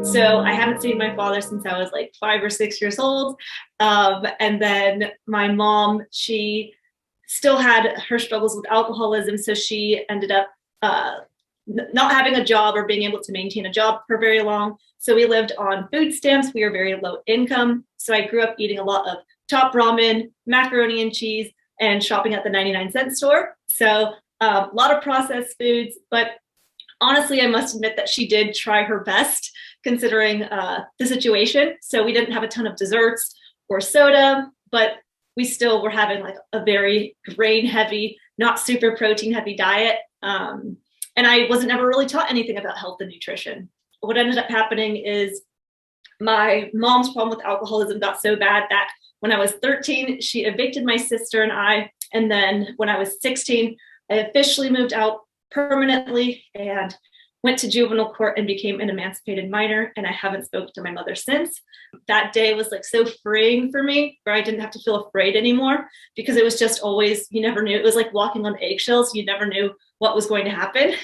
So I haven't seen my father since I was like 5 or 6 years old. And then my mom, she still had her struggles with alcoholism. So she ended up not having a job or being able to maintain a job for very long. So we lived on food stamps. We were very low income. So I grew up eating a lot of top ramen, macaroni and cheese, and shopping at the 99-cent store. So a lot of processed foods, but honestly, I must admit that she did try her best considering the situation. So we didn't have a ton of desserts or soda, but we still were having like a very grain heavy, not super protein heavy diet. And I wasn't ever really taught anything about health and nutrition. What ended up happening is my mom's problem with alcoholism got so bad that when I was 13, she evicted my sister and I. And then when I was 16, I officially moved out permanently and went to juvenile court and became an emancipated minor. And I haven't spoken to my mother since. That day was like so freeing for me, where I didn't have to feel afraid anymore, because it was just always, you never knew. It was like walking on eggshells. You never knew what was going to happen.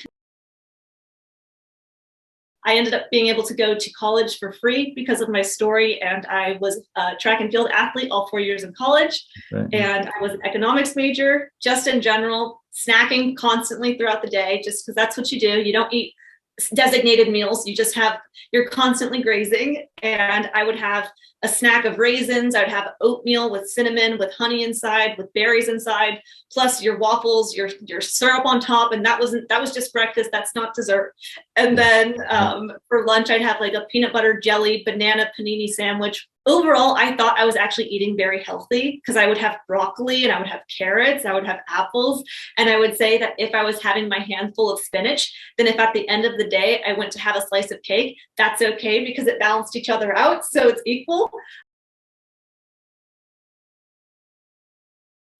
I ended up being able to go to college for free because of my story. And I was a track and field athlete all 4 years in college. Right. And I was an economics major, just in general, snacking constantly throughout the day, just because that's what you do. You don't eat designated meals. You're constantly grazing. And I would have a snack of raisins. I would have oatmeal with cinnamon, with honey inside, with berries inside, plus your waffles, your syrup on top. And that was just breakfast. That's not dessert. And then for lunch, I'd have like a peanut butter jelly banana panini sandwich. Overall, I thought I was actually eating very healthy, because I would have broccoli and I would have carrots, I would have apples. And I would say that if I was having my handful of spinach, then if at the end of the day I went to have a slice of cake, that's okay, because it balanced each other out. So it's equal.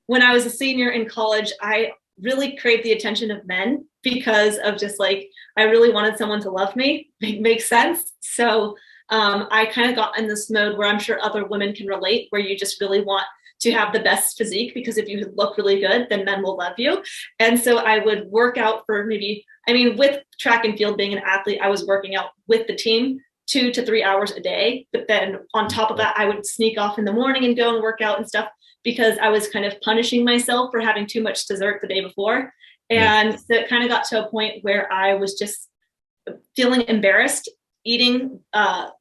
When I was a senior in college, I really craved the attention of men, because of just like, I really wanted someone to love me. Makes sense. So I kind of got in this mode where I'm sure other women can relate, where you just really want to have the best physique, because if you look really good, then men will love you. And so I would work out for with track and field, being an athlete, I was working out with the team 2 to 3 hours a day. But then on top of that, I would sneak off in the morning and go and work out and stuff, because I was kind of punishing myself for having too much dessert the day before. And so it kind of got to a point where I was just feeling embarrassed eating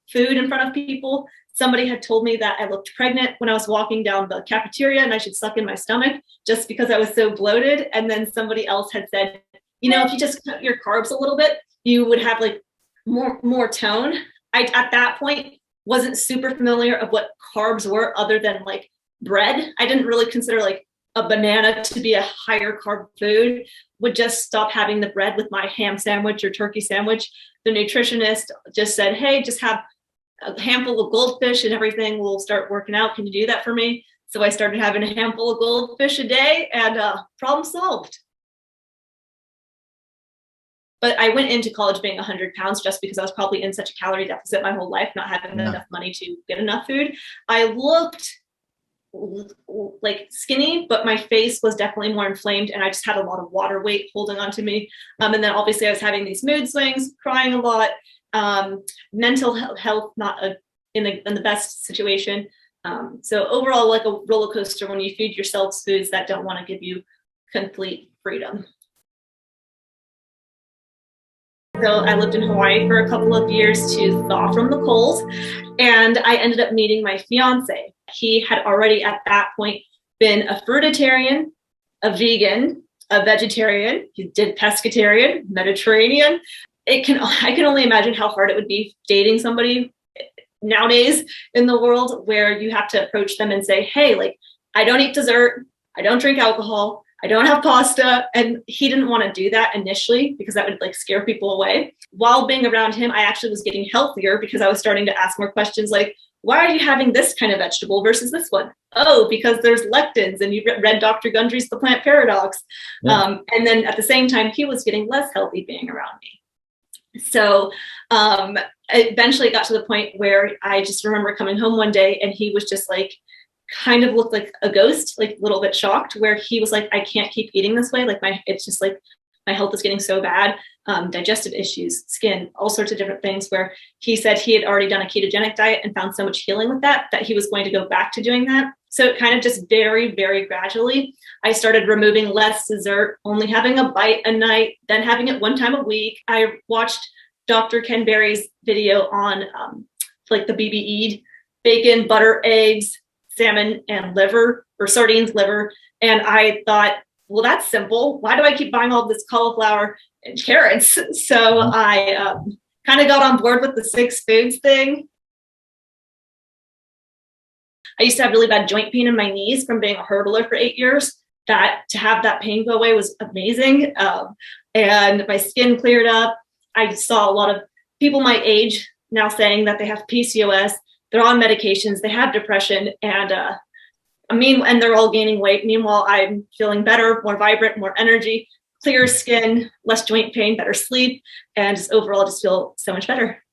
food in front of people. Somebody had told me that I looked pregnant when I was walking down the cafeteria, and I should suck in my stomach just because I was so bloated. And then somebody else had said, if you just cut your carbs a little bit, you would have like more tone. I, at that point, wasn't super familiar of what carbs were, other than like bread. I didn't really consider like a banana to be a higher carb food. Would just stop having the bread with my ham sandwich or turkey sandwich. The nutritionist just said, hey, just have a handful of goldfish and everything will start working out. Can you do that for me? So I started having a handful of goldfish a day, and problem solved. But I went into college being 100 pounds just because I was probably in such a calorie deficit my whole life, not having enough money to get enough food. I looked like skinny, but my face was definitely more inflamed, and I just had a lot of water weight holding on to me. And then obviously I was having these mood swings, crying a lot, mental health not in the best situation. So overall, like a roller coaster when you feed yourself foods that don't want to give you complete freedom. So I lived in Hawaii for a couple of years to thaw from the cold, and I ended up meeting my fiance. He had already at that point been a fruitarian, a vegan, a vegetarian. He did pescatarian, Mediterranean. I can only imagine how hard it would be dating somebody nowadays in the world, where you have to approach them and say, hey, like, I don't eat dessert, I don't drink alcohol, I don't have pasta. And he didn't want to do that initially, because that would like scare people away. While being around him, I actually was getting healthier, because I was starting to ask more questions like, why are you having this kind of vegetable versus this one? Oh, because there's lectins, and you've read Dr. Gundry's The Plant Paradox. Yeah. And then at the same time, he was getting less healthy being around me. So eventually it got to the point where I just remember coming home one day, and he was just like, kind of looked like a ghost, like a little bit shocked, where he was like, I can't keep eating this way. Like it's just like my health is getting so bad, digestive issues, skin, all sorts of different things, where he said he had already done a ketogenic diet and found so much healing with that he was going to go back to doing that. So it kind of just very, very gradually, I started removing less dessert, only having a bite a night, then having it one time a week. I watched Dr. Ken Berry's video on like the BBE, bacon, butter, eggs, salmon, and liver, or sardines, liver. And I thought, well, that's simple. Why do I keep buying all this cauliflower and carrots? So I kind of got on board with the 6 foods thing. I used to have really bad joint pain in my knees from being a hurdler for 8 years. That to have that pain go away was amazing. And my skin cleared up. I saw a lot of people my age now saying that they have PCOS, they're on medications, they have depression, and and they're all gaining weight. Meanwhile, I'm feeling better, more vibrant, more energy, clearer skin, less joint pain, better sleep, and just overall just feel so much better.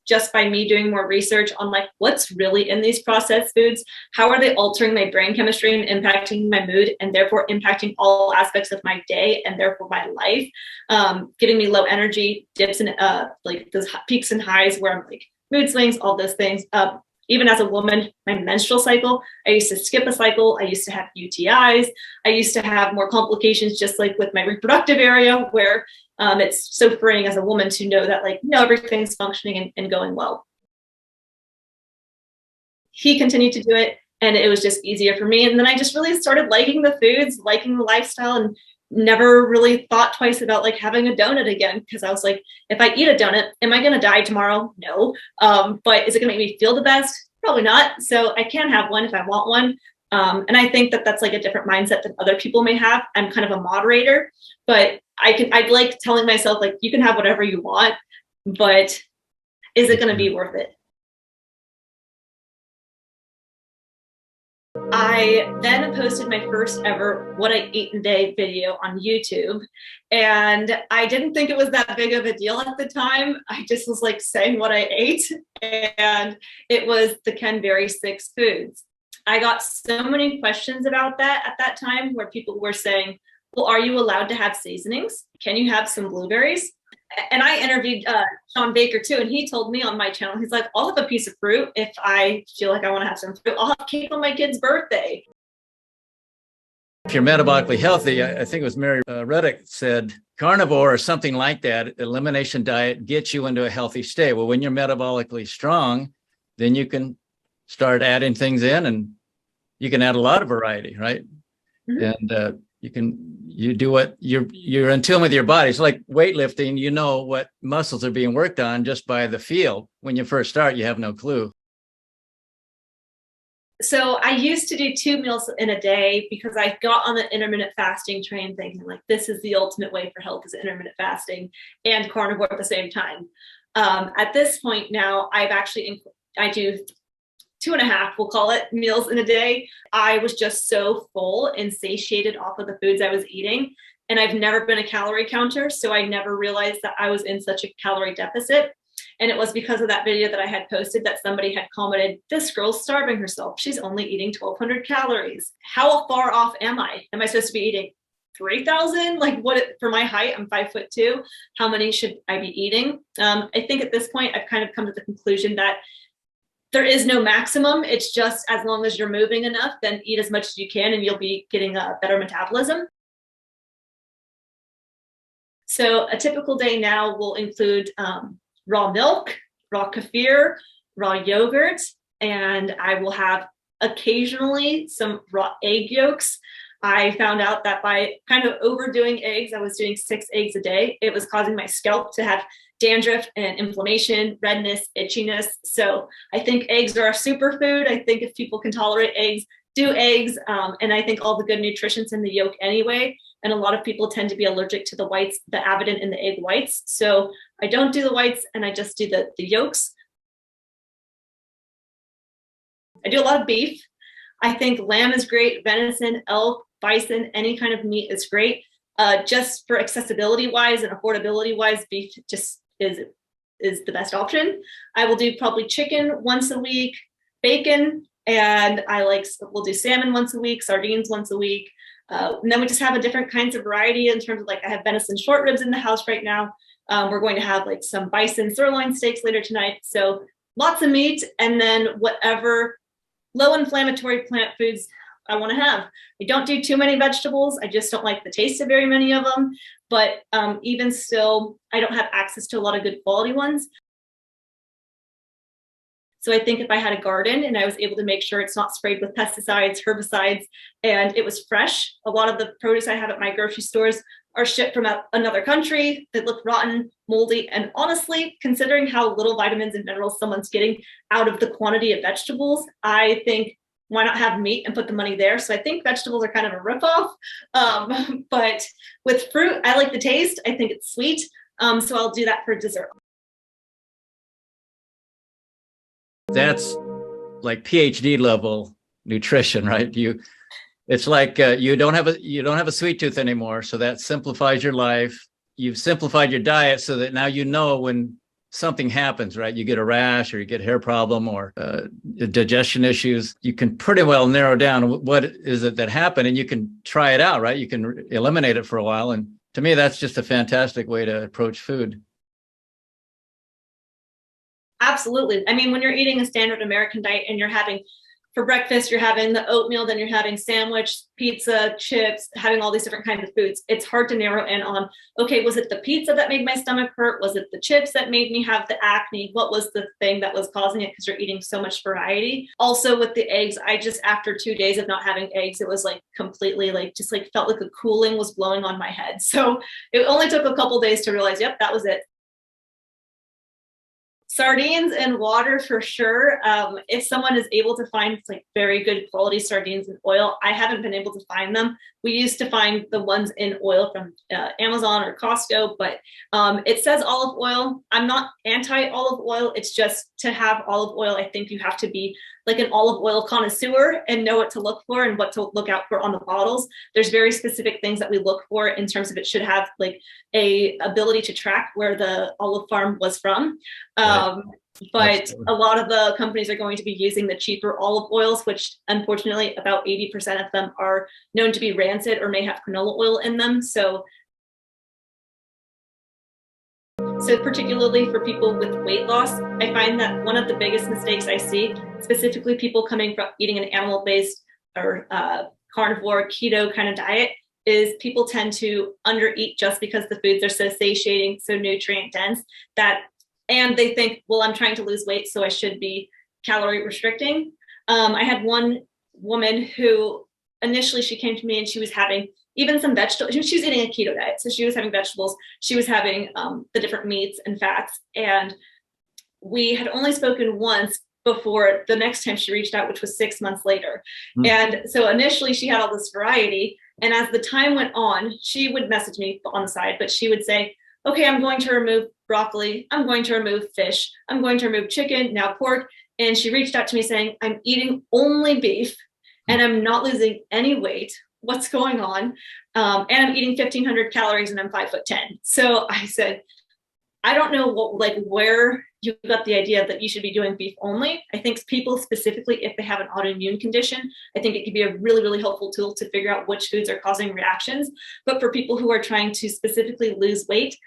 Just by me doing more research on like what's really in these processed foods, how are they altering my brain chemistry and impacting my mood, and therefore impacting all aspects of my day and therefore my life, giving me low energy, dips and like those peaks and highs where I'm like mood swings, all those things. Even as a woman, my menstrual cycle, I used to skip a cycle. I used to have UTIs. I used to have more complications just like with my reproductive area, where it's so freeing as a woman to know that like, no, everything's functioning and going well. He continued to do it, and it was just easier for me. And then I just really started liking the foods, liking the lifestyle, and never really thought twice about like having a donut again, because I was like, if I eat a donut, am I going to die tomorrow? No. But is it going to make me feel the best? Probably not. So I can have one if I want one. And I think that that's like a different mindset than other people may have. I'm kind of a moderator, but I'd like telling myself like, you can have whatever you want, but is it going to be worth it? I then posted my first ever What I Eat in a Day video on YouTube. And I didn't think it was that big of a deal at the time. I just was like saying what I ate. And it was the Ken Berry 6 foods. I got so many questions about that at that time, where people were saying, well, are you allowed to have seasonings? Can you have some blueberries? And I interviewed Sean Baker too, and he told me on my channel, he's like, I'll have a piece of fruit if I feel like I want to have some fruit. I'll have cake on my kid's birthday. If you're metabolically healthy, I think it was Mary Reddick said, carnivore or something like that, elimination diet gets you into a healthy state. Well, when you're metabolically strong, then you can start adding things in, and you can add a lot of variety, right? Mm-hmm. And you do what you're in tune with your body. It's like weightlifting. You know what muscles are being worked on just by the feel. When you first start, you have no clue. So I used to do 2 meals in a day because I got on the intermittent fasting train thinking like, this is the ultimate way for health, is intermittent fasting and carnivore at the same time. At this point now, I do 2.5, we'll call it, meals in a day. I was just so full and satiated off of the foods I was eating. And I've never been a calorie counter, so I never realized that I was in such a calorie deficit. And it was because of that video that I had posted that somebody had commented, this girl's starving herself. She's only eating 1,200 calories. How far off am I? Am I supposed to be eating 3,000? Like for my height, I'm 5'2". How many should I be eating? I think at this point, I've kind of come to the conclusion that there is no maximum. It's just as long as you're moving enough, then eat as much as you can and you'll be getting a better metabolism. So a typical day now will include raw milk, raw kefir, raw yogurt, and I will have occasionally some raw egg yolks. I found out that by kind of overdoing eggs, I was doing 6 eggs a day. It was causing my scalp to have dandruff and inflammation, redness, itchiness. So I think eggs are a superfood. I think if people can tolerate eggs, do eggs. And I think all the good nutrition's in the yolk anyway. And a lot of people tend to be allergic to the whites, the avidin in the egg whites. So I don't do the whites and I just do the yolks. I do a lot of beef. I think lamb is great, venison, elk, bison, any kind of meat is great. Just for accessibility wise and affordability wise, beef just is the best option. I will do probably chicken once a week, bacon, and we'll do salmon once a week, sardines once a week. And then we just have a different kinds of variety in terms of like, I have venison short ribs in the house right now. We're going to have like some bison sirloin steaks later tonight. So lots of meat, and then whatever low inflammatory plant foods I want to have. I don't do too many vegetables. I just don't like the taste of very many of them. But even still, I don't have access to a lot of good quality ones. So I think if I had a garden and I was able to make sure it's not sprayed with pesticides, herbicides, and it was fresh, a lot of the produce I have at my grocery stores are shipped from another country that look rotten, moldy, and honestly, considering how little vitamins and minerals someone's getting out of the quantity of vegetables, I think why not have meat and put the money there? So I think vegetables are kind of a ripoff. But with fruit, I like the taste. I think it's sweet. So I'll do that for dessert. That's like PhD level nutrition, right? It's like you don't have a sweet tooth anymore, so that simplifies your life. You've simplified your diet so that now you know when something happens, right? You get a rash or you get a hair problem or digestion issues. You can pretty well narrow down what is it that happened, and you can try it out, right? You can eliminate it for a while, and to me, that's just a fantastic way to approach food. Absolutely. I mean, when you're eating a standard American diet and you're having, for breakfast, you're having the oatmeal, then you're having sandwich, pizza, chips, having all these different kinds of foods. It's hard to narrow in on, okay, was it the pizza that made my stomach hurt? Was it the chips that made me have the acne? What was the thing that was causing it? Because you're eating so much variety. Also with the eggs, I just, after 2 days of not having eggs, it was like completely like, just like felt like a cooling was blowing on my head. So it only took a couple days to realize, yep, that was it. Sardines and water for sure. If someone is able to find like very good quality sardines in oil, I haven't been able to find them. We used to find the ones in oil from Amazon or Costco, but it says olive oil. I'm not anti olive oil. It's just to have olive oil, I think you have to be like an olive oil connoisseur and know what to look for and what to look out for on the bottles. There's very specific things that we look for in terms of it should have like a ability to track where the olive farm was from. But a lot of the companies are going to be using the cheaper olive oils, which unfortunately about 80% of them are known to be rancid or may have canola oil in them. So particularly for people with weight loss, I find that one of the biggest mistakes I see, specifically people coming from eating an animal-based or carnivore keto kind of diet, is people tend to undereat just because the foods are so satiating, so nutrient dense, and they think, well, I'm trying to lose weight, so I should be calorie restricting. I had one woman who initially she came to me and she was having even some vegetables. She was eating a keto diet. So she was having vegetables. She was having the different meats and fats. And we had only spoken once before the next time she reached out, which was 6 months later. And so initially she had all this variety. And as the time went on, she would message me on the side, but she would say, okay, I'm going to remove broccoli. I'm going to remove fish. I'm going to remove chicken, now pork. And she reached out to me saying, I'm eating only beef and I'm not losing any weight. What's going on? And I'm eating 1,500 calories and I'm 5'10". So I said, I don't know where you got the idea that you should be doing beef only. I think people specifically, if they have an autoimmune condition, I think it could be a really, really helpful tool to figure out which foods are causing reactions. But for people who are trying to specifically lose weight,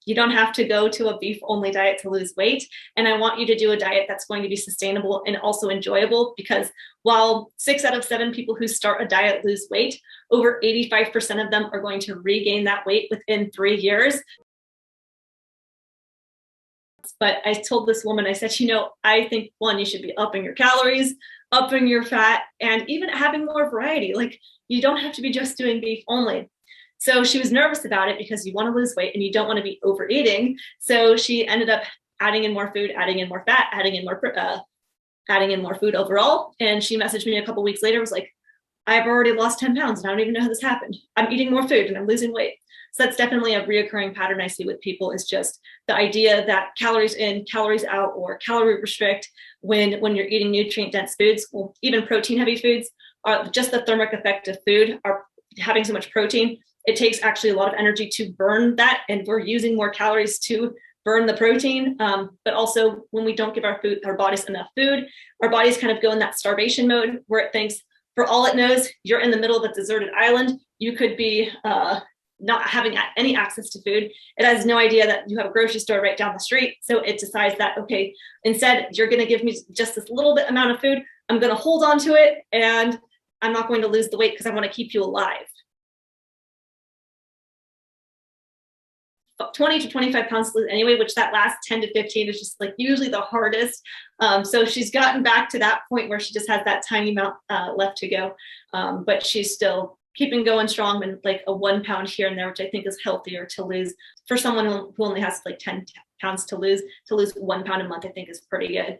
you don't have to go to a beef only diet to lose weight. And I want you to do a diet that's going to be sustainable and also enjoyable, because while 6 out of 7 people who start a diet lose weight, over 85% of them are going to regain that weight within 3 years. But I told this woman, I said, I think one, you should be upping your calories, upping your fat, and even having more variety. Like, you don't have to be just doing beef only. So she was nervous about it because you want to lose weight and you don't want to be overeating. So she ended up adding in more food, adding in more fat, adding in more food overall. And she messaged me a couple weeks later, was like, I've already lost 10 pounds and I don't even know how this happened. I'm eating more food and I'm losing weight. So that's definitely a reoccurring pattern I see with people, is just the idea that calories in, calories out, or calorie restrict when you're eating nutrient dense foods, well, even protein heavy foods, are just the thermic effect of food are having so much protein. It takes actually a lot of energy to burn that, and we're using more calories to burn the protein. But also when we don't give our bodies enough food, our bodies kind of go in that starvation mode where it thinks, For all it knows, you're in the middle of a deserted island. You could be not having any access to food. It has no idea that you have a grocery store right down the street. So it decides that, okay, instead you're going to give me just this little bit amount of food. I'm going to hold on to it, and I'm not going to lose the weight because I want to keep you alive. 20 to 25 pounds to lose anyway, which that last 10 to 15 is just like usually the hardest. So she's gotten back to that point where she just has that tiny amount left to go. But she's still keeping going strong, and like a 1 pound here and there, which I think is healthier to lose for someone who only has like 10 pounds to lose 1 pound a month, I think is pretty good.